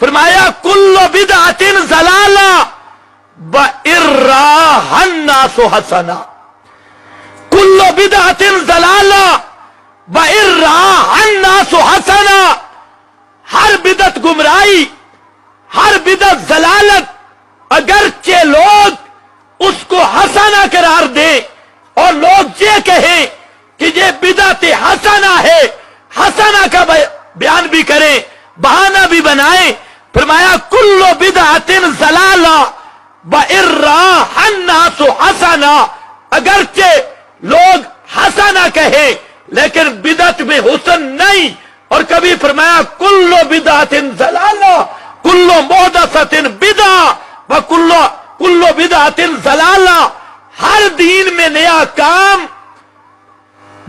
فرمایا کل بدعۃ ضلالہ وَإِرَّاهَ النَّاسُ حَسَنًا، کل بدعۃ ضلالہ وَإِرَّاهَ النَّاسُ حَسَنًا، ہر بدعت گمراہی، ہر بدعت ضلالت، اگرچہ لوگ اس کو حسنہ قرار دیں اور لوگ یہ کہیں کہ یہ بدعت حسنہ ہے، حسنہ کا بیان بھی کریں، بہانہ بھی بنائیں، فرمایا کل بدعت ضلالہ وَإِرَّاهَ النَّاسُ حَسَنًا، اگرچہ لوگ حسنہ کہیں لیکن بدعت میں حسن نہیں، اور کبھی فرمایا کل بدعت ضلالہ کل محدثۃ بدعہ وکل بدعت ضلالہ، ہر دین میں نیا کام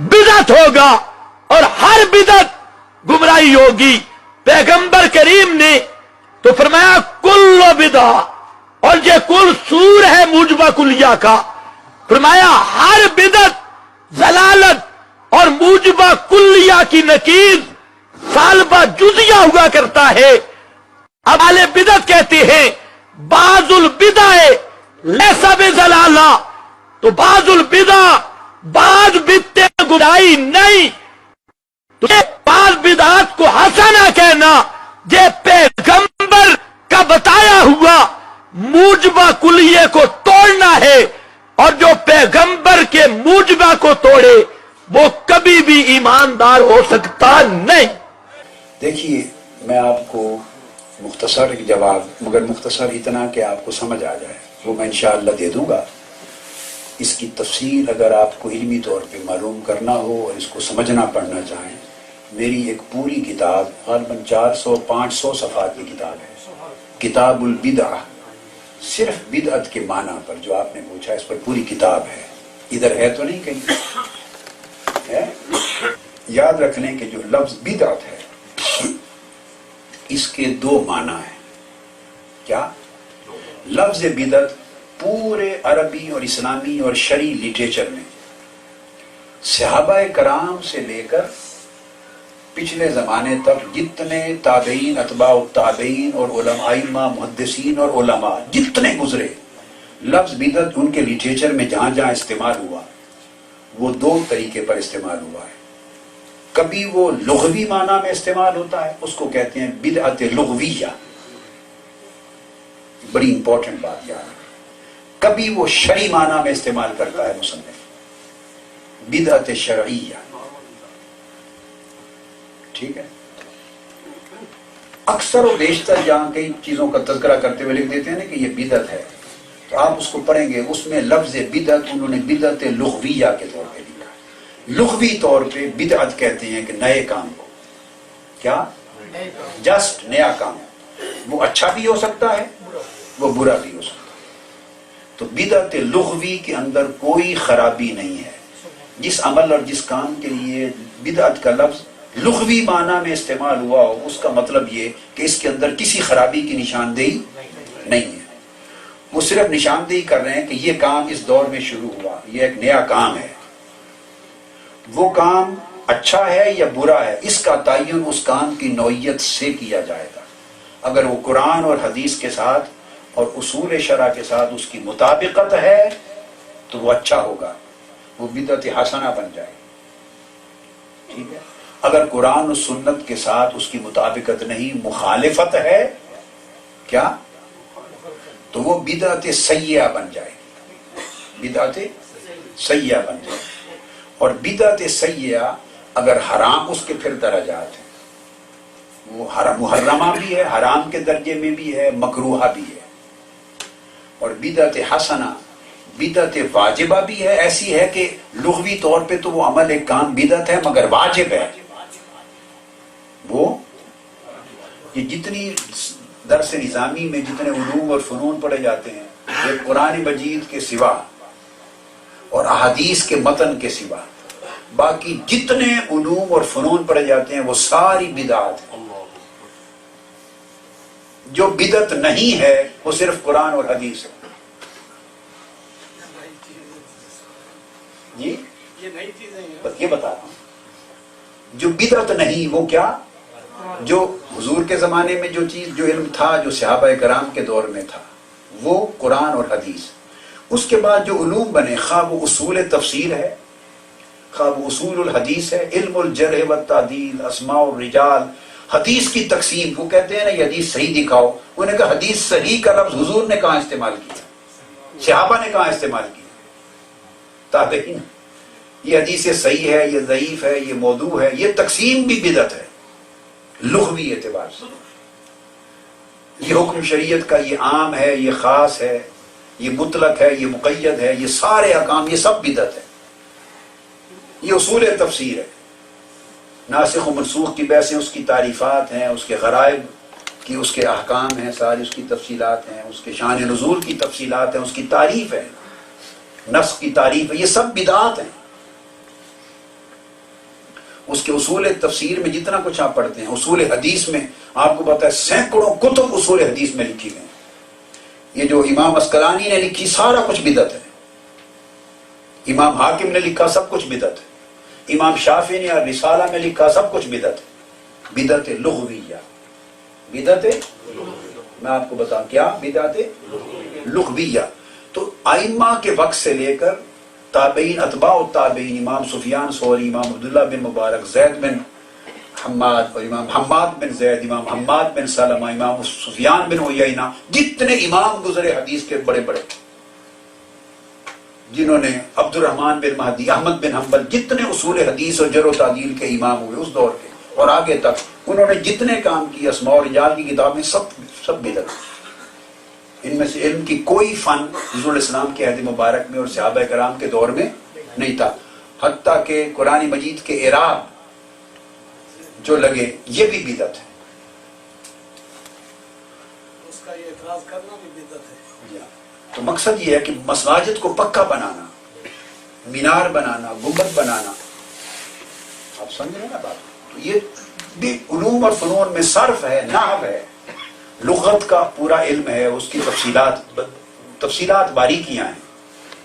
بدعت ہوگا اور ہر بدعت گمراہی ہوگی۔ پیغمبر کریم نے تو فرمایا کل بدعہ، اور یہ کل سور ہے موجبہ کلیہ کا، فرمایا ہر بدعت ضلالت اور موجبہ کلیہ کی نقیض سالبہ جزیہ ہوا کرتا ہے۔ اب اہل بدعت کہتے ہیں بعض البدع لیس بضلالہ، تو بعض البدع بعض بدعتیں گمراہی نہیں، تو بعض بدعات کو حسنہ کہنا یہ پیغمبر کا بتایا ہوا موجبہ کلیہ کو توڑنا ہے، اور جو پیغمبر کے موجبہ کو توڑے وہ کبھی بھی ایماندار ہو سکتا نہیں۔ دیکھیے میں آپ کو مختصر ایک جواب، مگر مختصر اتنا کہ آپ کو سمجھ آ جائے، وہ میں انشاءاللہ دے دوں گا۔ اس کی تفصیل اگر آپ کو علمی طور پہ معلوم کرنا ہو اور اس کو سمجھنا پڑھنا چاہیں، میری ایک پوری کتاب غالباً 400-500 صفحات کی کتاب ہے، کتاب البدع، صرف بدعت کے معنی پر جو آپ نے پوچھا، اس پر پوری کتاب ہے۔ ادھر ہے تو نہیں کہیں ہے؟ یاد رکھ لیں کہ جو لفظ بدعت ہے اس کے دو معنی ہیں۔ کیا؟ لفظ بدعت پورے عربی اور اسلامی اور شرعی لٹریچر میں صحابہ کرام سے لے کر پچھلے زمانے تک جتنے تابعین، اتباع التابعین اور علماء محدثین اور علماء جتنے گزرے، لفظ بدعت ان کے لٹریچر میں جہاں جہاں استعمال ہوا وہ دو طریقے پر استعمال ہوا ہے۔ کبھی وہ لغوی معنی میں استعمال ہوتا ہے، اس کو کہتے ہیں بدعت لغویہ، بڑی امپورٹنٹ بات یاد ہے۔ کبھی وہ شرعی معنی میں استعمال کرتا ہے مصنف، بدعت شرعیہ، ٹھیک ہے۔ اکثر و بیشتر جہاں کئی چیزوں کا تذکرہ کرتے ہوئے لکھ دیتے ہیں نا کہ یہ بدعت ہے، تو آپ اس کو پڑھیں گے، اس میں لفظ بدعت انہوں نے بدعت لغویہ کے طور پہ لکھا ہے۔ لغوی طور پہ بدعت کہتے ہیں کہ نئے کام کو، کیا؟ جسٹ نیا کام، وہ اچھا بھی ہو سکتا ہے وہ برا بھی ہو سکتا ہے۔ تو بدعت لغوی کے اندر کوئی خرابی نہیں ہے۔ جس عمل اور جس کام کے لیے بدعت کا لفظ لغوی معنی میں استعمال ہوا ہو، اس کا مطلب یہ کہ اس کے اندر کسی خرابی کی نشاندہی نہیں ہے۔ وہ صرف نشاندہی کر رہے ہیں کہ یہ کام اس دور میں شروع ہوا، یہ ایک نیا کام ہے۔ وہ کام اچھا ہے یا برا ہے، اس کا تعین اس کام کی نوعیت سے کیا جائے گا۔ اگر وہ قرآن اور حدیث کے ساتھ اور اصول شرع کے ساتھ اس کی مطابقت ہے تو وہ اچھا ہوگا، وہ بدعت حسنہ بن جائے، ٹھیک ہے۔ اگر قرآن و سنت کے ساتھ اس کی مطابقت نہیں، مخالفت ہے، کیا؟ تو وہ بدعت سیئہ بن جائے، بدعت سیئہ بن جائے۔ اور بدعت سیئہ اگر حرام، اس کے پھر درجات ہیں، وہ محرمہ بھی ہے، حرام کے درجے میں بھی ہے، مکروہہ بھی ہے۔ اور بدعت حسنہ بدعت واجبہ بھی ہے، ایسی ہے کہ لغوی طور پہ تو وہ عمل ایک کام بدعت ہے مگر واجب ہے۔ وہ یہ جتنی درس نظامی میں جتنے علوم اور فنون پڑھے جاتے ہیں، یہ قرآن مجید کے سوا اور احادیث کے متن کے سوا باقی جتنے علوم اور فنون پڑھے جاتے ہیں وہ ساری بدعات ہیں۔ جو بدعت نہیں ہے وہ صرف قرآن اور حدیث ہے۔ جی یہ بتا رہا ہوں، جو بدعت نہیں وہ کیا؟ جو حضور کے زمانے میں جو چیز جو علم تھا جو صحابہ کرام کے دور میں تھا وہ قرآن اور حدیث. اس کے بعد جو علوم بنے خواہ وہ اصول تفسیر ہے خواہ وہ اصول الحدیث ہے, علم الجرح والتعدیل, اسماء الرجال, حدیث کی تقسیم. وہ کہتے ہیں نا یہ حدیث صحیح دکھاؤ, انہوں نے کہا حدیث صحیح کا لفظ حضور نے کہاں استعمال کیا, صحابہ نے کہاں استعمال کیا, تابعین. یہ حدیث صحیح ہے, یہ ضعیف ہے, یہ موضوع ہے. یہ تقسیم بھی بدعت ہے لغوی اعتبار سے. یہ حکم شریعت کا یہ عام ہے, یہ خاص ہے, یہ مطلق ہے, یہ مقید ہے, یہ سارے احکام یہ سب بدعت ہے. یہ اصول تفسیر ہے. ناسخ و منسوخ کی بحثیں, اس کی تعریفات ہیں, اس کے غرائب کی اس کے احکام ہیں, ساری اس کی تفصیلات ہیں, اس کے شان نزول کی تفصیلات ہیں, اس کی تعریف ہے, نسخ کی تعریف ہے. یہ سب بدعات ہیں. اس کے اصول تفسیر میں جتنا کچھ آپ پڑھتے ہیں, اصول حدیث میں آپ کو پتہ ہے سینکڑوں کتب اصول حدیث میں لکھی گئی. یہ جو امام عسقلانی نے لکھی سارا کچھ بدعت ہے. امام حاکم نے لکھا سب کچھ بدعت ہے. امام شافعی نے رسالہ میں لکھا سب کچھ بدعت ہے. بدعت لغویہ, بدعت میں آپ کو بتاؤں کیا بدعت لغویہ. تو ائمہ کے وقت سے لے کر تابعین, اتباع التابعین, امام سفیان ثوری, امام عبداللہ بن مبارک, زید بن حماد اور امام حماد بن زید, امام حماد بن سلمہ, امام سفیان بن عیینہ, جتنے امام گزرے حدیث کے بڑے بڑے, جنہوں نے عبد الرحمن بن مہدی, احمد بن حنبل, جتنے اصول حدیث اور جرح و تعدیل کے امام ہوئے اس دور کے اور آگے تک, انہوں نے جتنے کام کیے اسماء و رجال کی کتابیں سب بدعت. ان میں سے علم کی کوئی فن حضور الاسلام کے عہد مبارک میں اور صحابہ کرام کے دور میں نہیں تھا. حتیٰ کہ قرآن مجید کے اعراب جو لگے یہ بھی بدعت ہے. اس کا یہ اعتراض کرنا بھی بدعت ہے. تو مقصد یہ ہے کہ مساجد کو پکا بنانا, مینار بنانا, گنبد بنانا, آپ سمجھ رہے ہیں نا بات. تو یہ بھی علوم اور فنون میں صرف ہے, نحو ہے, لغت کا پورا علم ہے, اس کی تفصیلات باریکیاں ہیں,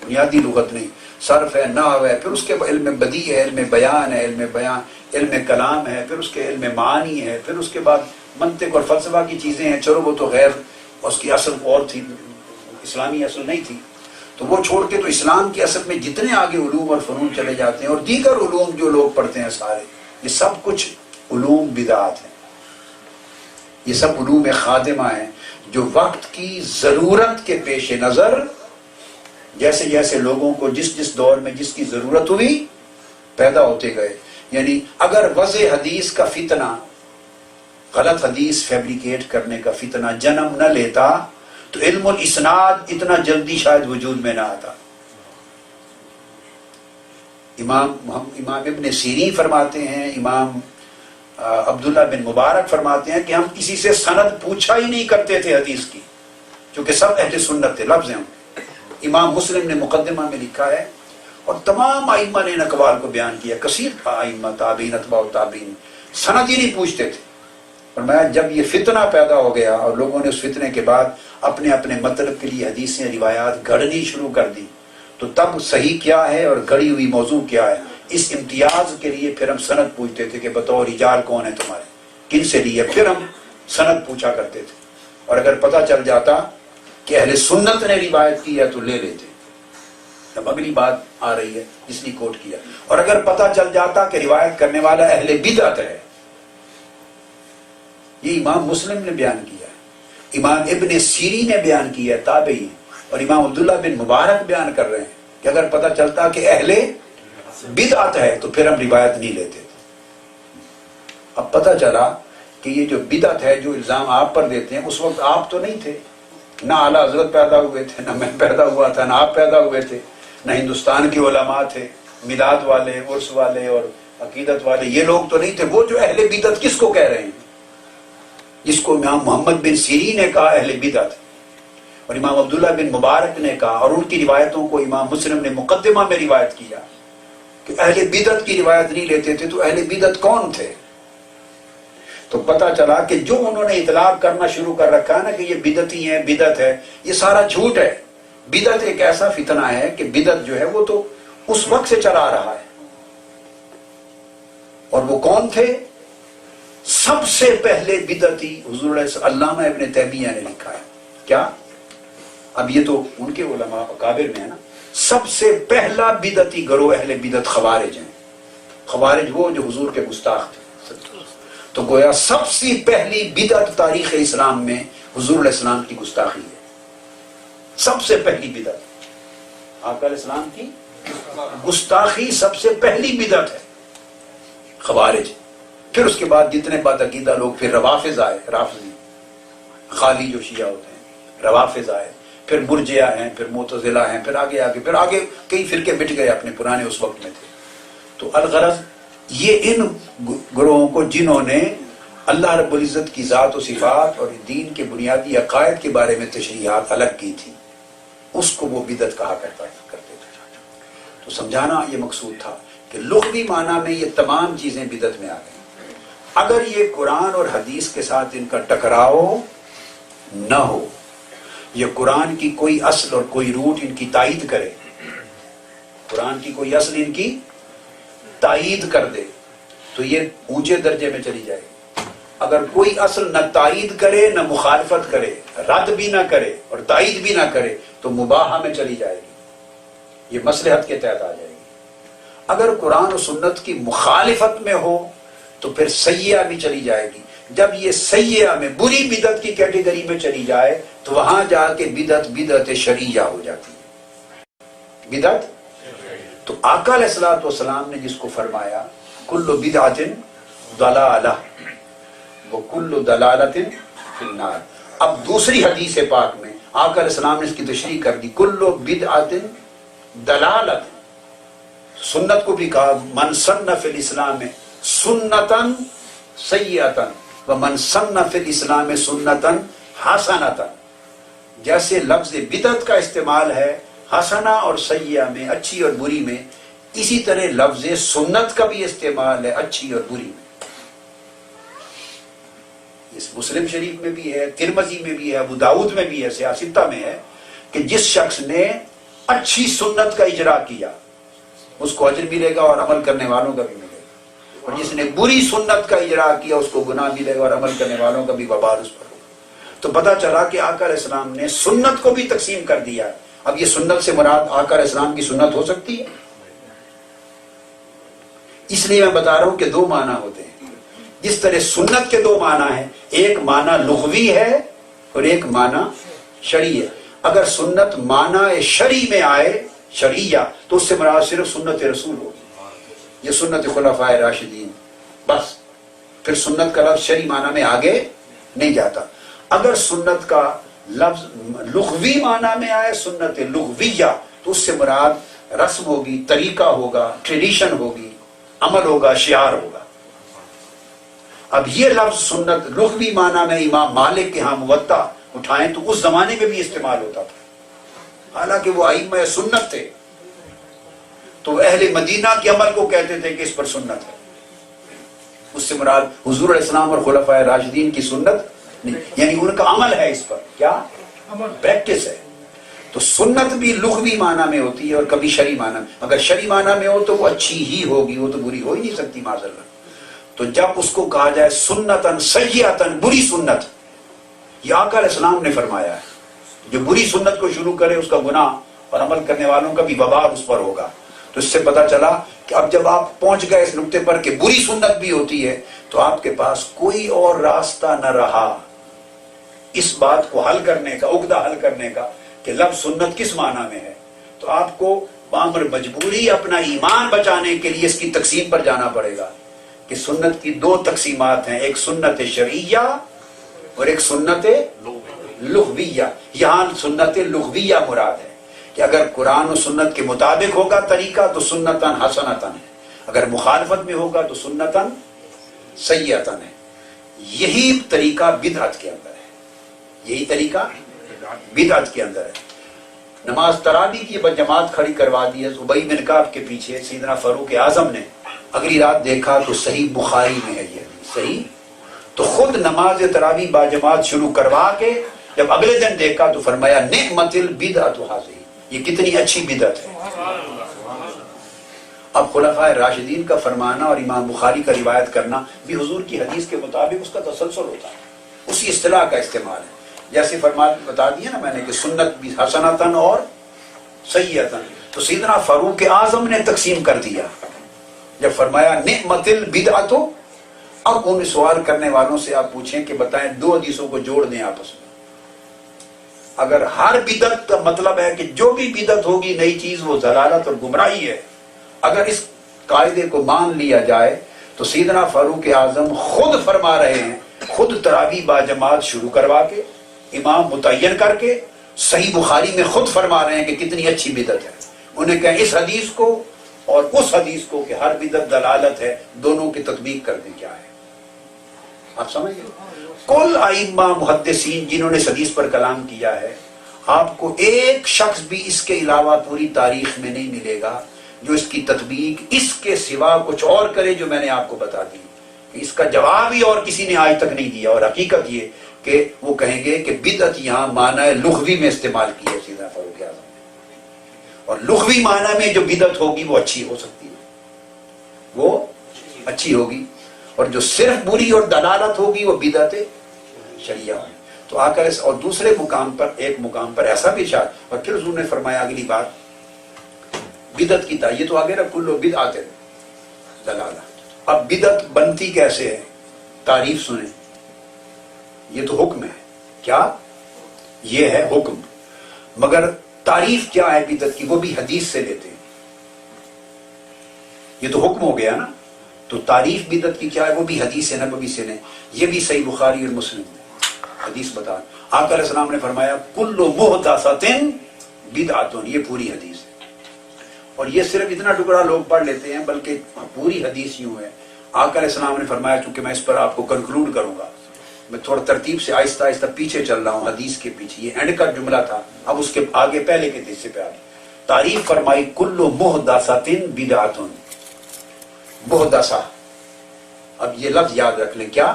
بنیادی لغت نہیں. صرف ہے, نحو ہے, پھر اس کے علم بدیع ہے, علم بیان ہے, علم کلام ہے, پھر اس کے علم معانی ہے, پھر اس کے بعد منطق اور فلسفہ کی چیزیں ہیں. چلو وہ تو غیر, اس کی اصل اور تھی, اسلامی اصل نہیں تھی, تو وہ چھوڑ کے تو اسلام کی اصل میں جتنے آگے علوم اور فنون چلے جاتے ہیں, اور دیگر علوم جو لوگ پڑھتے ہیں سارے, یہ سب کچھ علوم بدعات ہیں. یہ سب علوم خادمہ ہیں جو وقت کی ضرورت کے پیش نظر جیسے جیسے لوگوں کو جس دور میں جس کی ضرورت ہوئی پیدا ہوتے گئے. یعنی اگر وضع حدیث کا فتنہ, غلط حدیث فیبریکیٹ کرنے کا فتنہ جنم نہ لیتا تو علم الاسناد اتنا جلدی شاید وجود میں نہ آتا. امام ابن سیرین فرماتے ہیں, امام عبداللہ بن مبارک فرماتے ہیں کہ ہم کسی سے سند پوچھا ہی نہیں کرتے تھے حدیث کی, چونکہ سب اہل سنت تھے. لفظ ہیں امام مسلم نے مقدمہ میں لکھا ہے, اور تمام ائمہ نے ان اقوال کو بیان کیا, کثیر ائمہ, تابعین, اتباع التابعین, سند ہی نہیں پوچھتے تھے. اور میں جب یہ فتنہ پیدا ہو گیا اور لوگوں نے اس فتنے کے بعد اپنے اپنے مطلب کے لیے حدیثیں روایات گھڑنی شروع کر دی, تو تب صحیح کیا ہے اور گھڑی ہوئی موضوع کیا ہے, اس امتیاز کے لیے پھر ہم سند پوچھتے تھے کہ بتاؤ رجال کون ہے تمہارے, کن سے لیے, پھر ہم سند پوچھا کرتے تھے. اور اگر پتہ چل جاتا کہ اہل سنت نے روایت کی ہے تو لے لیتے. اب اگلی بات آ رہی ہے جس نے کوٹ کیا. اور اگر پتہ چل جاتا کہ روایت کرنے والا اہل بدعت ہے, یہ امام مسلم نے بیان کیا, امام ابن سیری نے بیان کیا, تابعی, اور امام عبداللہ بن مبارک بیان کر رہے ہیں کہ اگر پتہ چلتا کہ اہل بدعت ہے تو پھر ہم روایت نہیں لیتے. اب پتہ چلا کہ یہ جو بدعت ہے, جو الزام آپ پر دیتے ہیں, اس وقت آپ تو نہیں تھے, نہ اعلیٰ حضرت پیدا ہوئے تھے, نہ میں پیدا ہوا تھا, نہ آپ پیدا ہوئے تھے, نہ ہندوستان کے علماء تھے, میلاد والے, عرس والے اور عقیدت والے, یہ لوگ تو نہیں تھے. وہ جو اہل بدعت کس کو کہہ رہے ہیں, جس کو امام محمد بن سیرین نے کہا اہل بدعت, اور امام عبداللہ بن مبارک نے کہا, اور ان کی روایتوں کو امام مسلم نے مقدمہ میں روایت کیا کہ اہل بدعت کی روایت نہیں لیتے تھے. تو اہل بدعت کون تھے؟ تو پتہ چلا کہ جو انہوں نے اطلاق کرنا شروع کر رکھا ہے نا کہ یہ بدعتی ہیں, بدعت ہے, یہ سارا جھوٹ ہے. بدعت ایک ایسا فتنہ ہے کہ بدعت جو ہے وہ تو اس وقت سے چلا آ رہا ہے. اور وہ کون تھے؟ سب سے پہلے بدعتی حضور علامہ ابن تیمیہ نے لکھا ہے کیا؟ اب یہ تو ان کے علماء اکابر میں ہے نا. سب سے پہلا بدعتی گروہ اہل بدعت خوارج ہیں. خوارج وہ جو حضور کے گستاخ تھے. تو گویا سب سے پہلی بدعت تاریخ اسلام میں حضور علیہ السلام کی گستاخی ہے. سب سے پہلی بدعت آقا علیہ السلام کی گستاخی سب سے پہلی بدعت ہے خوارج. پھر اس کے بعد جتنے بعد عقیدہ لوگ پھر روافض آئے, رافضی خالی جو شیعہ ہوتے ہیں, روافض آئے, پھر مرجئہ ہیں, پھر معتزلہ ہیں, پھر آگے کئی فرقے مٹ گئے اپنے پرانے اس وقت میں تھے. تو الغرض یہ ان گروہوں کو جنہوں نے اللہ رب العزت کی ذات و صفات اور دین کے بنیادی عقائد کے بارے میں تشریحات الگ کی تھی, اس کو وہ بدعت کہا کرتے تھے. تو سمجھانا یہ مقصود تھا کہ لغوی معنی میں یہ تمام چیزیں بدعت میں آ گئی. اگر یہ قرآن اور حدیث کے ساتھ ان کا ٹکراؤ نہ ہو, یہ قرآن کی کوئی اصل اور کوئی روٹ ان کی تائید کرے, قرآن کی کوئی اصل ان کی تائید کر دے تو یہ اونچے درجے میں چلی جائے گی. اگر کوئی اصل نہ تائید کرے نہ مخالفت کرے, رد بھی نہ کرے اور تائید بھی نہ کرے تو مباحہ میں چلی جائے گی, یہ مصلحت کے تحت آ جائے گی. اگر قرآن و سنت کی مخالفت میں ہو تو پھر سیئہ بھی چلی جائے گی. جب یہ سیئہ میں بری بدعت کی کیٹیگری میں چلی جائے تو وہاں جا کے بدعت شرعیہ ہو جاتی ہے. بدعت تو آقا علیہ الصلوۃ والسلام نے جس کو فرمایا کل بدعت ضلالہ وکل ضلالۃ فی النار. اب دوسری حدیث پاک میں آقا علیہ السلام نے اس کی تشریح کر دی, کل بدعت دلالت. سنت کو بھی کہا من سن فی الاسلام سنتن سیئتن ومن سن فی الاسلام سنتن حسنتن. جیسے لفظ بدعت کا استعمال ہے حسنہ اور سیئہ میں, اچھی اور بری میں, اسی طرح لفظ سنت کا بھی استعمال ہے اچھی اور بری میں. اس مسلم شریف میں بھی ہے, ترمذی میں بھی ہے, ابو داؤد میں بھی ہے, سیاستہ میں ہے کہ جس شخص نے اچھی سنت کا اجرا کیا اس کو اجر ملے گا اور عمل کرنے والوں کا بھی ملے گا, اور جس نے بری سنت کا اجرا کیا اس کو گناہ ملے گا اور عمل کرنے والوں کا بھی وبال اس پر ہوگا. تو پتہ چلا کہ آقا علیہ السلام نے سنت کو بھی تقسیم کر دیا. اب یہ سنت سے مراد آقا علیہ السلام کی سنت ہو سکتی ہے؟ اس لیے میں بتا رہا ہوں کہ دو معنی ہوتے ہیں. جس طرح سنت کے دو معنی ہیں, ایک معنی لغوی ہے اور ایک معنی شرعی ہے. اگر سنت معنی شرعی میں آئے شرعیہ تو اس سے مراد صرف سنت رسول ہوگی, یہ سنت خلفائے راشدین بس. پھر سنت کا لفظ شرعی معنی میں آگے نہیں جاتا. اگر سنت کا لفظ لغوی معنی میں آئے سنت لغویہ تو اس سے مراد رسم ہوگی, طریقہ ہوگا, ٹریڈیشن ہوگی, عمل ہوگا, شعار ہوگا. اب یہ لفظ سنت لغوی معنی میں امام مالک کے ہاں موطا اٹھائیں تو اس زمانے میں بھی استعمال ہوتا تھا, حالانکہ وہ ائمہ سنت تھے. تو اہل مدینہ کے عمل کو کہتے تھے کہ اس پر سنت ہے, اس سے مراد حضور علیہ السلام اور خلفائے راشدین کی سنت نہیں, یعنی ان کا عمل ہے اس پر, کیا پریکٹس ہے. تو سنت بھی لغوی معنی میں ہوتی ہے اور کبھی شرعی معنی میں. اگر شرعی معنی میں ہو تو وہ اچھی ہی ہوگی, وہ تو بری ہو ہی نہیں سکتی معاذ اللہ. تو جب اس کو کہا جائے سنتن سیئتن بری سنت, یہ آقا علیہ السلام نے فرمایا ہے جو بری سنت کو شروع کرے اس کا گناہ اور عمل کرنے والوں کا بھی وبال اس پر ہوگا. تو اس سے پتہ چلا کہ اب جب آپ پہنچ گئے اس نقطے پر کہ بری سنت بھی ہوتی ہے تو آپ کے پاس کوئی اور راستہ نہ رہا اس بات کو حل کرنے کا, عقدہ حل کرنے کا کہ لفظ سنت کس معنی میں ہے. تو آپ کو بامر مجبوری اپنا ایمان بچانے کے لیے اس کی تقسیم پر جانا پڑے گا کہ سنت کی دو تقسیمات ہیں, ایک سنت شرعیہ اور ایک سنت لغویہ. یہاں سنت لغویہ مراد ہے کہ اگر قرآن و سنت کے مطابق ہوگا طریقہ تو سنتن حسنتن ہے, اگر مخالفت میں ہوگا تو سنتن سیئتن ہے. یہی طریقہ بدعت کے اندر ہے, یہی طریقہ بدعت کے اندر ہے. نماز تراویح کی جماعت کھڑی کروا دی ہے ابی بن کعب کے پیچھے سیدنا فاروق اعظم نے, اگلی رات دیکھا تو صحیح بخاری میں ہے یہ صحیح, تو خود نماز تراویح با جماعت شروع کروا کے جب اگلے دن دیکھا تو فرمایا نعمت البدعۃ ھذہ, یہ کتنی اچھی بدعت ہے. اب خلفائے راشدین کا فرمانا اور امام بخاری کا روایت کرنا بھی حضور کی حدیث کے مطابق اس کا تسلسل ہوتا ہے، اسی اصطلاح کا استعمال ہے. جیسے بتا دیا نا میں نے کہ سنت بھی حسنتن اور سیئتن، تو سیدنا فاروق اعظم نے تقسیم کر دیا جب فرمایا نعمت البدعۃ. اب ان سوال کرنے والوں سے آپ پوچھیں کہ بتائیں دو حدیثوں کو جوڑ دیں آپس میں. اگر ہر بدعت کا مطلب ہے کہ جو بھی بدعت ہوگی نئی چیز وہ ضلالت اور گمراہی ہے، اگر اس قاعدے کو مان لیا جائے تو سیدنا فاروق اعظم خود فرما رہے ہیں، خود تراویح با جماعت شروع کروا کے امام متعین کر کے صحیح بخاری میں خود فرما رہے ہیں کہ کتنی اچھی بدعت ہے. انہیں کہیں اس حدیث کو اور اس حدیث کو کہ ہر بدعت دلالت ہے، دونوں کی تطبیق کر دیں. کیا ہے آپ سمجھ گئے؟ کل ائمہ محدثین جنہوں نے اس حدیث پر کلام کیا ہے، آپ کو ایک شخص بھی اس کے علاوہ پوری تاریخ میں نہیں ملے گا جو اس کی تطبیق اس کے سوا کچھ اور کرے جو میں نے آپ کو بتا دی. اس کا جواب ہی اور کسی نے آج تک نہیں دیا. اور حقیقت یہ کہ وہ کہیں گے کہ بدعت یہاں معنی لغوی میں استعمال کی ہے سیدنا فاروق اعظم نے، اور لغوی معنی میں جو بدعت ہوگی وہ اچھی ہو سکتی ہے، وہ اچھی ہوگی، اور جو صرف بری اور دلالت ہوگی وہ بدعت شریعہ ہوگی. تو آ کر اور دوسرے مقام پر ایک مقام پر ایسا بھی ارشاد، اور پھر حضور نے فرمایا اگلی بات بدعت کی یہ تو آگے نا کلو بدعت دلالہ. اب بدعت بنتی کیسے ہے؟ تعریف سنیں، یہ تو حکم ہے. کیا یہ ہے حکم، مگر تعریف کیا ہے بدعت کی وہ بھی حدیث سے لیتے ہیں. یہ تو حکم ہو گیا نا، تو تعریف بدعت کی کیا ہے وہ بھی حدیث نبوی سے لیں. یہ بھی صحیح بخاری اور مسلم میں حدیث بتا. آقا علیہ السلام نے فرمایا کل محدثۃ بدعۃ، یہ پوری حدیث ہے. اور یہ صرف اتنا ٹکڑا لوگ پڑھ لیتے ہیں، بلکہ پوری حدیث یوں ہے. آقا علیہ السلام نے فرمایا، چونکہ میں اس پر آپ کو کنکلوڈ کروں گا، میں تھوڑا ترتیب سے آہستہ آہستہ پیچھے چل رہا ہوں حدیث کے پیچھے. یہ اینڈ کا جملہ تھا، اب اس کے آگے پہلے کے حصے پہ آگے تعریف فرمائی کل محدثۃ بدعۃ. محدثہ، اب یہ لفظ یاد رکھ لیں، کیا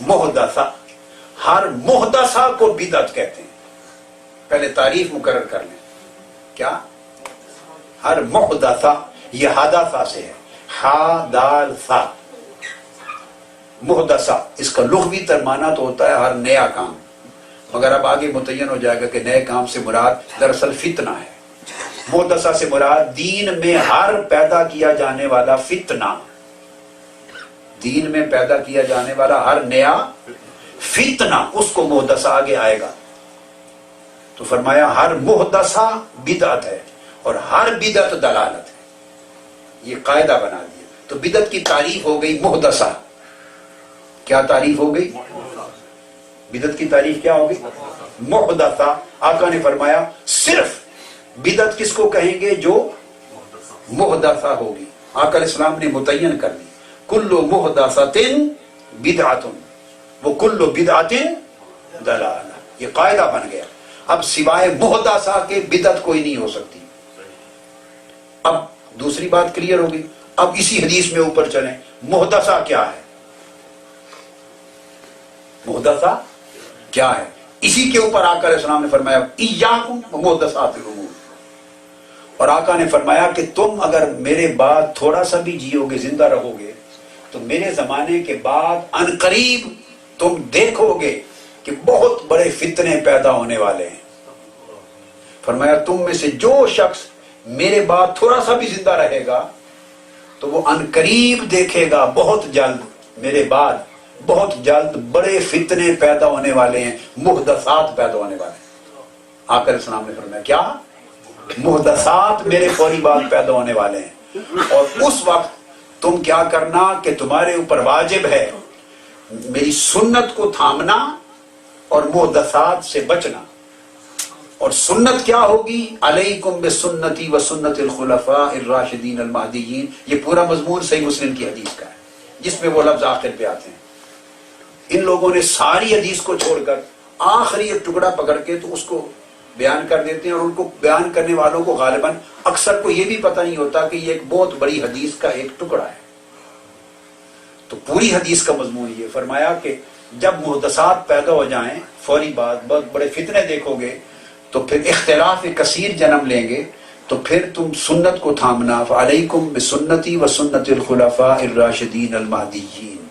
محدثہ، ہر محدثہ کو بدعت کہتے ہیں. پہلے تعریف مقرر کر لیں، کیا ہر محدثہ، یہ حدثہ سے ہے، ہا دال ثا. محدثہ اس کا لغوی ترجمہ تو ہوتا ہے ہر نیا کام، مگر اب آگے متعین ہو جائے گا کہ نئے کام سے مراد دراصل فتنہ ہے. محدثہ سے مراد دین میں ہر پیدا کیا جانے والا فتنہ، دین میں پیدا کیا جانے والا ہر نیا فتنہ، اس کو محدثہ آگے آئے گا. تو فرمایا ہر محدثہ بدعت ہے اور ہر بدعت دلالت ہے. یہ قاعدہ بنا دیا. تو بدعت کی تعریف ہو گئی محدثہ. کیا تعریف ہو گئی؟ بدعت کی تعریف کیا ہوگی؟ محدثہ. آقا نے فرمایا صرف بدعت کس کو کہیں گے؟ جو محدثہ ہوگی. آقا علیہ السلام نے متعین کر دی کل محدثۃ بدعۃ وہ کل بدعۃ دلالہ. یہ قاعدہ بن گیا. اب سوائے محدثہ کے بدعت کوئی نہیں ہو سکتی. اب دوسری بات کلیئر ہوگی. اب اسی حدیث میں اوپر چلیں. محدثہ کیا ہے؟ محدثہ کیا ہے؟ اسی کے اوپر آقا علیہ السلام نے فرمایا ایاکم ومحدثات الامور. اور آقا نے فرمایا کہ تم اگر میرے بعد تھوڑا سا بھی جیو گے، زندہ رہو گے، تو میرے زمانے کے بعد عنقریب تم دیکھو گے کہ بہت بڑے فتنے پیدا ہونے والے ہیں. فرمایا تم میں سے جو شخص میرے بعد تھوڑا سا بھی زندہ رہے گا تو وہ عنقریب دیکھے گا، بہت جلد میرے بعد بہت جلد بڑے فتنے پیدا ہونے والے ہیں، محدثات پیدا ہونے والے ہیں. آقا علیہ السلام نے فرمایا کیا؟ محدثات میرے فوری بعد پیدا ہونے والے ہیں. اور اس وقت تم کیا کرنا کہ تمہارے اوپر واجب ہے میری سنت کو تھامنا اور محدثات سے بچنا. اور سنت کیا ہوگی؟ علیکم بسنتی و سنت الخلفاء الراشدین المہدیین. یہ پورا مضمون صحیح مسلم کی حدیث کا ہے جس میں وہ لفظ آخر پہ آتے ہیں. ان لوگوں نے ساری حدیث کو چھوڑ کر آخری ایک ٹکڑا پکڑ کے تو اس کو بیان کر دیتے ہیں. اور ان کو بیان کرنے والوں کو غالباً اکثر کو یہ بھی پتہ نہیں ہوتا کہ یہ ایک بہت بڑی حدیث کا ایک ٹکڑا ہے. تو پوری حدیث کا مضمون یہ فرمایا کہ جب محدثات پیدا ہو جائیں فوری بعد بہت بڑے فتنے دیکھو گے تو پھر اختلاف کثیر جنم لیں گے. تو پھر تم سنت کو تھامنا، فعلیکم بسنتی و سنت الخلفاء الراشدین المہدیین،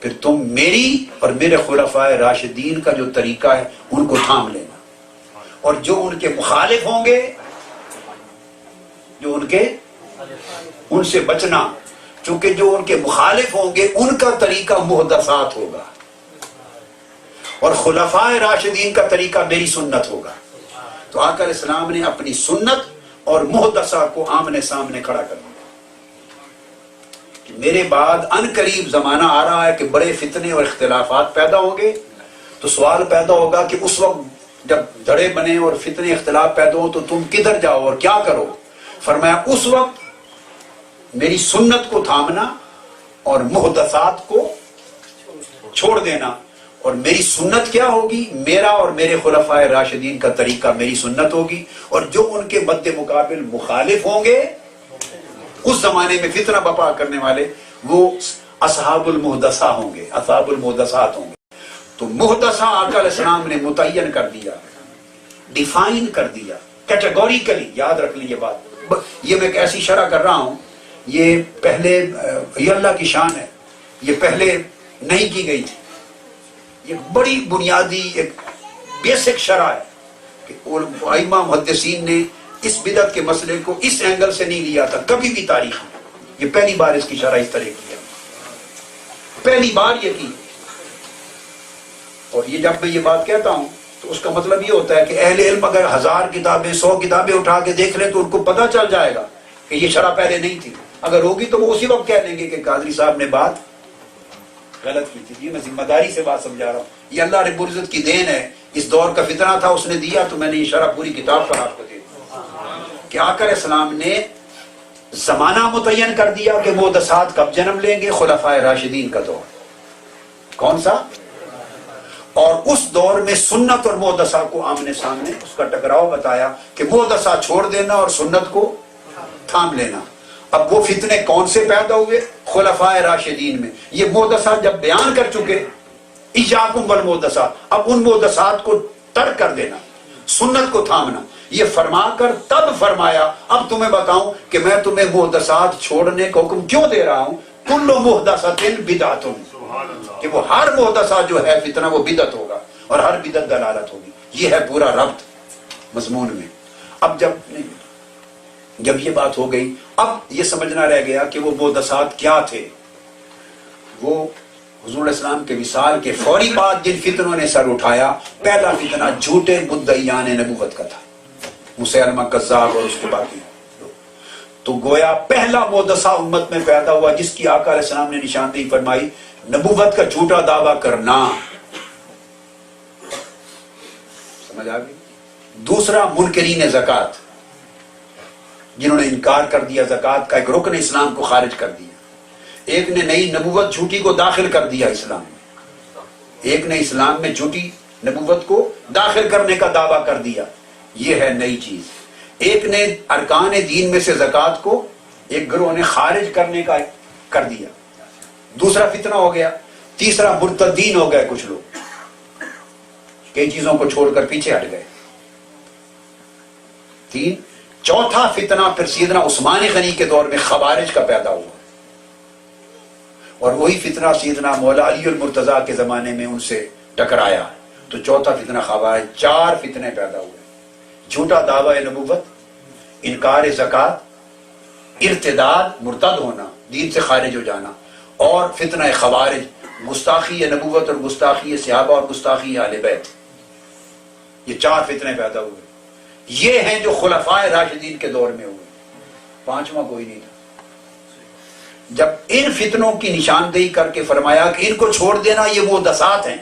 پھر تم میری اور میرے خلفاء راشدین کا جو طریقہ ہے ان کو تھام لینا، اور جو ان کے مخالف ہوں گے، جو ان سے بچنا، چونکہ جو ان کے مخالف ہوں گے ان کا طریقہ محدثات ہوگا، اور خلفاء راشدین کا طریقہ میری سنت ہوگا۔ تو آقا علیہ السلام نے اپنی سنت اور محدثہ کو آمنے سامنے کھڑا کر دیا کہ میرے بعد ان قریب زمانہ آ رہا ہے کہ بڑے فتنے اور اختلافات پیدا ہوں گے، تو سوال پیدا ہوگا کہ اس وقت جب دھڑے بنے اور فتنے اختلاف پیدا ہوں تو تم کدھر جاؤ اور کیا کرو؟ فرمایا اس وقت میری سنت کو تھامنا اور محدثات کو چھوڑ دینا، اور میری سنت کیا ہوگی؟ میرا اور میرے خلفاء راشدین کا طریقہ میری سنت ہوگی، اور جو ان کے مد مقابل مخالف ہوں گے اس زمانے میں فتنہ بپا کرنے والے، وہ اصحاب المحدثہ ہوں گے، اصحاب المحدثات ہوں گے۔ تو محدثہ آقا علیہ السلام نے متعین کر دیا، ڈیفائن کر دیا کیٹیگوریکلی، یاد رکھ لیجیے بات، یہ میں ایک ایسی شرح کر رہا ہوں، یہ پہلے یہ اللہ کی شان ہے، یہ پہلے نہیں کی گئی تھی، یہ بڑی بنیادی ایک بیسک شرح ہے کہ ائمہ محدثین نے اس بدعت کے مسئلے کو اس اینگل سے نہیں لیا تھا کبھی بھی تاریخ میں، یہ پہلی بار اس کی شرح اس طرح کی ہے، پہلی بار یہ کی۔ اور یہ جب میں یہ بات کہتا ہوں تو اس کا مطلب یہ ہوتا ہے کہ اہل علم اگر 1000 کتابیں 100 کتابیں اٹھا کے دیکھ لیں تو ان کو پتہ چل جائے گا کہ یہ شرح پہلے نہیں تھی، اگر ہوگی تو وہ اسی وقت کہہ لیں گے کہ قادری صاحب نے بات غلط کی تھی۔ یہ میں ذمہ داری سے بات سمجھا رہا ہوں، یہ اللہ رب العزت کی دین ہے، اس دور کا فتنہ تھا، اس نے دیا تو میں نے یہ شرح پوری کتاب پر آپ کو دے دی کہ آقا علیہ السلام نے زمانہ متعین کر دیا کہ محدثات کب جنم لیں گے؟ خلفائے راشدین کا دور، کون سا؟ اور اس دور میں سنت اور محدثہ کو آمنے سامنے اس کا ٹکراؤ بتایا کہ محدثہ چھوڑ دینا اور سنت کو تھام لینا۔ اب وہ فتنے کون سے پیدا ہوئے؟ خلفائے راشدین میں۔ یہ محدثہ جب بیان کر چکے، ایاکم والمحدثات، اب ان محدثات کو ترک کر دینا، سنت کو تھامنا، یہ فرما کر تب فرمایا اب تمہیں بتاؤں کہ میں تمہیں محدثات چھوڑنے کا حکم کیوں دے رہا ہوں، کل محدثۃ بدعۃ، کہ وہ ہر محدثہ جو ہے فتنہ وہ بدعت ہوگا اور ہر بدعت دلالت ہوگی۔ یہ ہے پورا ربط مضمون میں۔ اب جب یہ بات ہو گئی، اب یہ سمجھنا رہ گیا کہ وہ محدثات کیا تھے۔ وہ حضور علیہ السلام کے وصال کے فوری بعد جن فتنوں نے سر اٹھایا، پہلا فتنہ جھوٹے مدعیان نبوت کا تھا، مسیلمہ کذاب اور اس کے باقی۔ تو گویا پہلا محدثہ امت میں پیدا ہوا جس کی آقا علیہ السلام نے نشاندہی فرمائی، نبوت کا جھوٹا دعویٰ کرنا۔ سمجھ آ گئی؟ دوسرا منکرین زکوٰۃ، جنہوں نے انکار کر دیا زکوٰۃ کا ایک رکن اسلام کو خارج کر دیا۔ ایک نے نئی نبوت جھوٹی کو داخل کر دیا اسلام میں، ایک نے اسلام میں جھوٹی نبوت کو داخل کرنے کا دعویٰ کر دیا، یہ ہے نئی چیز۔ ایک نے ارکان دین میں سے زکوٰۃ کو ایک گروہ نے خارج کرنے کا کر دیا، دوسرا فتنہ ہو گیا۔ تیسرا مرتدین ہو گئے کچھ لوگ، کئی چیزوں کو چھوڑ کر پیچھے ہٹ گئے۔ تین، چوتھا فتنہ پھر سیدنا عثمان غنی کے دور میں خوارج کا پیدا ہوا، اور وہی فتنہ سیدنا مولا علی المرتضیٰ کے زمانے میں ان سے ٹکرایا، تو چوتھا فتنہ خوارج۔ 4 فتنے پیدا ہوئے، جھوٹا دعوی نبوت، انکار زکوٰۃ، ارتداد مرتد ہونا، دین سے خارج ہو جانا، اور فتنہ خوارج، گستاخی نبوت اور گستاخی صحابہ اور گستاخی اہل بیت۔ یہ 4 فتنے پیدا ہوئے، یہ ہیں جو خلفائے راشدین کے دور میں ہوئے، پانچواں کوئی نہیں تھا۔ جب ان فتنوں کی نشاندہی کر کے فرمایا کہ ان کو چھوڑ دینا یہ محدثات ہیں،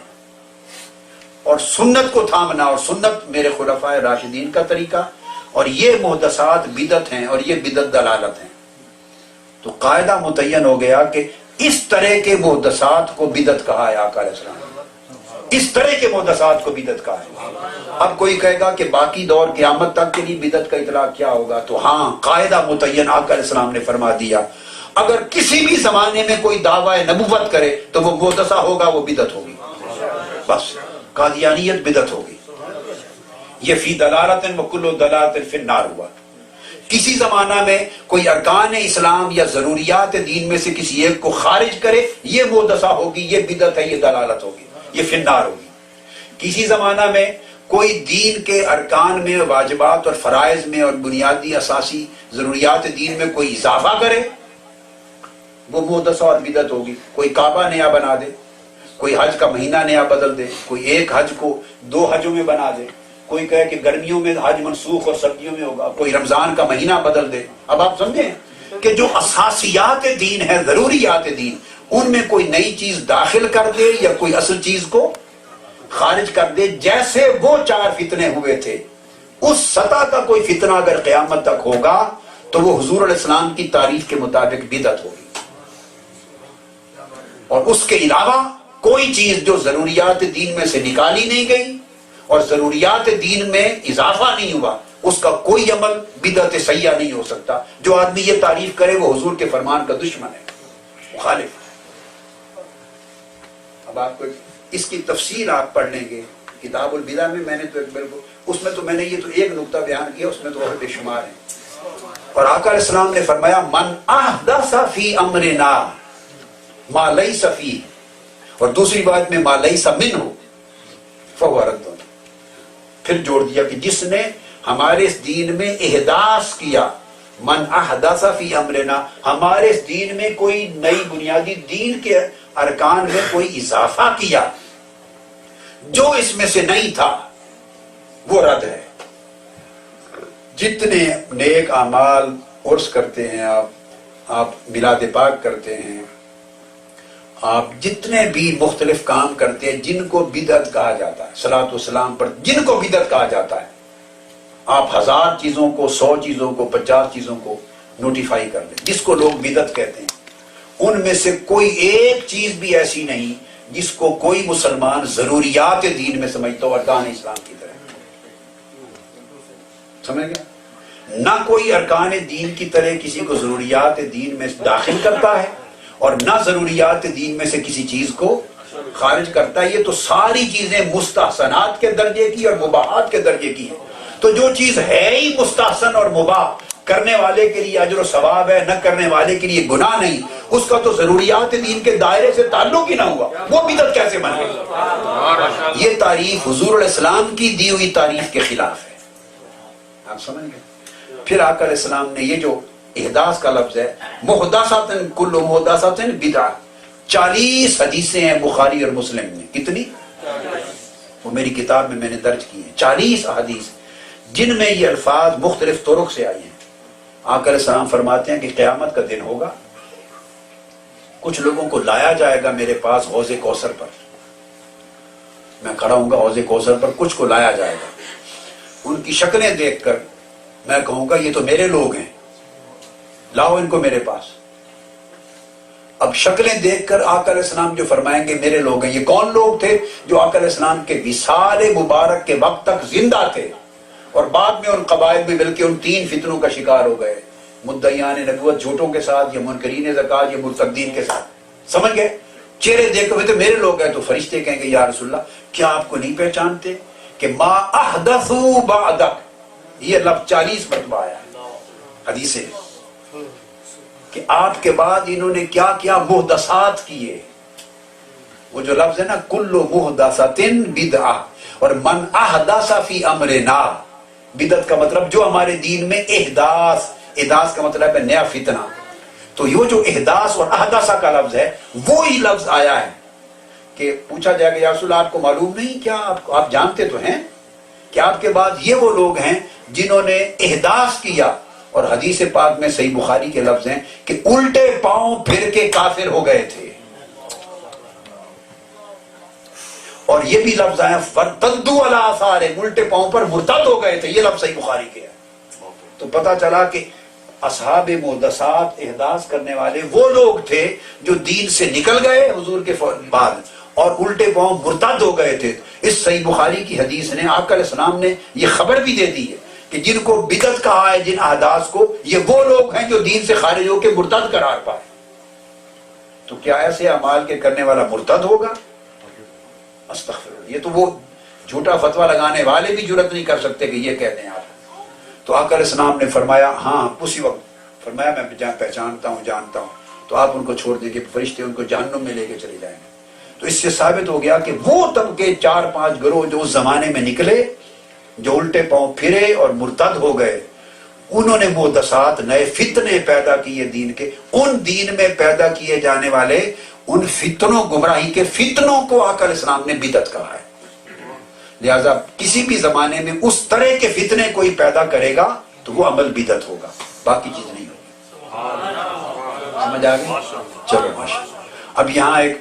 اور سنت کو تھامنا، اور سنت میرے خلفائے راشدین کا طریقہ، اور یہ محدثات بدعت ہیں اور یہ بدعت دلالت ہیں، تو قاعدہ متعین ہو گیا کہ اس طرح کے محدثات کو بدعت کہا ہے آقا علیہ السلام، اس طرح کے محدثات کو بدعت کہا ہے۔ اب کوئی کہے گا کہ باقی دور قیامت تک کے لیے بدعت کا اطلاق کیا ہوگا، تو ہاں، قاعدہ متعین آقا علیہ السلام نے فرما دیا، اگر کسی بھی زمانے میں کوئی دعوی نبوت کرے تو وہ محدثہ ہوگا، وہ بدعت ہوگی، بس قادیانیت بدعت ہوگی۔ یہ فی دلالت وکل دلالت فی النار ہوا۔ کسی زمانہ میں کوئی ارکان اسلام یا ضروریات دین میں سے کسی ایک کو خارج کرے، یہ محدثہ ہوگی، یہ بدعت ہے، یہ دلالت ہوگی، یہ فی النار ہوگی۔ کسی زمانہ میں کوئی دین کے ارکان میں، واجبات اور فرائض میں اور بنیادی اساسی ضروریات دین میں کوئی اضافہ کرے، وہ محدثہ اور بدعت ہوگی۔ کوئی کعبہ نیا بنا دے، کوئی حج کا مہینہ نیا بدل دے، کوئی ایک حج کو 2 حجوں میں بنا دے، کوئی کہے کہ گرمیوں میں حج منسوخ اور سردیوں میں ہوگا، کوئی رمضان کا مہینہ بدل دے۔ اب آپ سمجھیں کہ جو اساسیات دین ہے، ضروریات دین، ان میں کوئی نئی چیز داخل کر دے یا کوئی اصل چیز کو خارج کر دے۔ جیسے وہ 4 فتنے ہوئے تھے، اس سطح کا کوئی فتنہ اگر قیامت تک ہوگا تو وہ حضور علیہ السلام کی تعریف کے مطابق بدعت ہوگی۔ اور اس کے علاوہ کوئی چیز جو ضروریات دین میں سے نکالی نہیں گئی اور ضروریات دین میں اضافہ نہیں ہوا، اس کا کوئی عمل بدعت سیئہ نہیں ہو سکتا۔ جو آدمی یہ تعریف کرے وہ حضور کے فرمان کا دشمن ہے، مخالف۔ اب آپ کو اس کی تفصیل آپ پڑھ لیں گے کتاب البدع میں، میں نے تو اس میں تو میں نے یہ تو ایک نقطہ بیان کیا، اس میں تو اور بے شمار ہیں۔ اور آقا علیہ السلام نے فرمایا من احدث فی امرنا ما لیس فیہ، اور دوسری بات میں ما لیس منہ فہو رد۔ پھر جوڑ دیا کہ جس نے ہمارے اس دین میں احداث کیا، من احدث فی امرنا، ہمارے اس دین میں کوئی نئی بنیادی دین کے ارکان میں کوئی اضافہ کیا جو اس میں سے نہیں تھا، وہ رد ہے۔ جتنے نیک اعمال عرس کرتے ہیں آپ میلاد پاک کرتے ہیں، آپ جتنے بھی مختلف کام کرتے ہیں جن کو بدعت کہا جاتا ہے، صلاۃ و سلام پر جن کو بدعت کہا جاتا ہے، آپ 1000 چیزوں کو، 100 چیزوں کو، 50 چیزوں کو نوٹیفائی کر دیں جس کو لوگ بدعت کہتے ہیں، ان میں سے کوئی ایک چیز بھی ایسی نہیں جس کو کوئی مسلمان ضروریات دین میں سمجھتا ہو ارکان اسلام کی طرح۔ سمجھ گیا؟ نہ کوئی ارکان دین کی طرح کسی کو ضروریات دین میں داخل کرتا ہے اور نہ ضروریات دین میں سے کسی چیز کو خارج کرتا ہے۔ یہ تو ساری چیزیں مستحسنات کے درجے کی اور مباحات کے درجے کی ہیں۔ تو جو چیز ہے ہی مستحسن اور مباح، کرنے والے کے لیے اجر و ثواب ہے، نہ کرنے والے کے لیے گناہ نہیں، اس کا تو ضروریات دین کے دائرے سے تعلق ہی نہ ہوا، وہ بدعت کیسے بن گئی؟ یہ تعریف حضور علیہ السلام کی دی ہوئی تعریف کے خلاف ہے۔ آپ سمجھ گئے؟ پھر آقا علیہ السلام نے یہ جو احداث کا لفظ ہے، محدثات کل محدثات بدعہ، 40 حدیثیں ہیں بخاری اور مسلم میں۔ کتنی؟ وہ میری کتاب میں نے درج کی ہیں، 40 احادیث جن میں یہ الفاظ مختلف طرق سے آئی ہیں۔ آقا علیہ السلام فرماتے ہیں کہ قیامت کا دن ہوگا، کچھ لوگوں کو لایا جائے گا میرے پاس حوض کوثر پر، میں کھڑا ہوں گا حوض کوثر پر، کچھ کو لایا جائے گا، ان کی شکلیں دیکھ کر میں کہوں گا یہ تو میرے لوگ ہیں، لاؤ ان کو میرے پاس۔ اب شکلیں دیکھ کر آقا علیہ السلام جو فرمائیں گے میرے لوگ ہیں، یہ کون لوگ تھے؟ جو آقا علیہ السلام کے وصال مبارک کے وقت تک زندہ تھے اور بعد میں ان قبائل میں مل کے ان 3 فتنوں کا شکار ہو گئے، مدعیان نبوت جھوٹوں کے ساتھ، یا منکرین زکات، یا مرتدین کے ساتھ۔ سمجھ گئے؟ چہرے دیکھ کر تو میرے لوگ ہیں، تو فرشتے کہیں گے یا رسول اللہ کیا آپ کو نہیں پہچانتے کہ ما احدثوا بعدک، یہ لفظ 40 مرتبہ آیا ہے حدیث ہے کہ آپ کے بعد انہوں نے کیا کیا محدثات کیے۔ وہ جو لفظ ہے نا کل محدثۃ بدعہ، اور من احدث فی امرنا، بدعت کا مطلب جو ہمارے دین میں احداث کا مطلب ہے نیا فتنہ۔ تو یہ جو احداث اور احدث کا لفظ ہے وہی لفظ آیا ہے کہ پوچھا جائے گا یا رسول اللہ آپ کو معلوم نہیں کیا، آپ جانتے تو ہیں کہ آپ کے بعد یہ وہ لوگ ہیں جنہوں نے احداث کیا، اور حدیث پاک میں صحیح بخاری کے لفظ ہیں کہ الٹے پاؤں پھر کے کافر ہو گئے تھے، اور یہ بھی لفظ آیا فَارْتَدُّوا عَلَىٰ آثَارِهِمْ، الٹے پاؤں پر مرتد ہو گئے تھے، یہ لفظ صحیح بخاری کے ہے۔ تو پتہ چلا کہ اصحاب محدثات احداث کرنے والے وہ لوگ تھے جو دین سے نکل گئے حضور کے بعد اور الٹے پاؤں مرتد ہو گئے تھے۔ اس صحیح بخاری کی حدیث نے آقا علیہ السلام نے یہ خبر بھی دے دی ہے کہ جن کو بدعت کہا ہے، جن احداث کو، یہ وہ لوگ ہیں جو دین سے خارج ہو کے مرتد قرار پائے۔ تو کیا ایسے اعمال کے کرنے والا مرتد ہوگا؟ استغفر اللہ، یہ تو وہ جھوٹا فتویٰ لگانے والے بھی جرات نہیں کر سکتے کہ یہ کہتے ہیں آپ۔ تو آقا علیہ السلام نے فرمایا ہاں اسی وقت فرمایا میں پہچانتا ہوں جانتا ہوں، تو آپ ان کو چھوڑ دیں گے، فرشتے ان کو جہنم میں لے کے چلے جائیں گے۔ تو اس سے ثابت ہو گیا کہ وہ طبقے 4-5 گروہ جو اس زمانے میں نکلے، جو الٹے پاؤں پھرے اور مرتد ہو گئے، انہوں نے محدثات نئے فتنے پیدا کیے دین کے، ان دین میں پیدا کیے جانے والے ان فتنوں، گمراہی کے فتنوں کو آقا علیہ السلام نے بدعت کہا ہے۔ لہذا کسی بھی زمانے میں اس طرح کے فتنے کوئی پیدا کرے گا تو وہ عمل بدعت ہوگا، باقی چیز نہیں ہوگی۔ سمجھ آ گئی؟ چلو ماشاءاللہ۔ اب یہاں ایک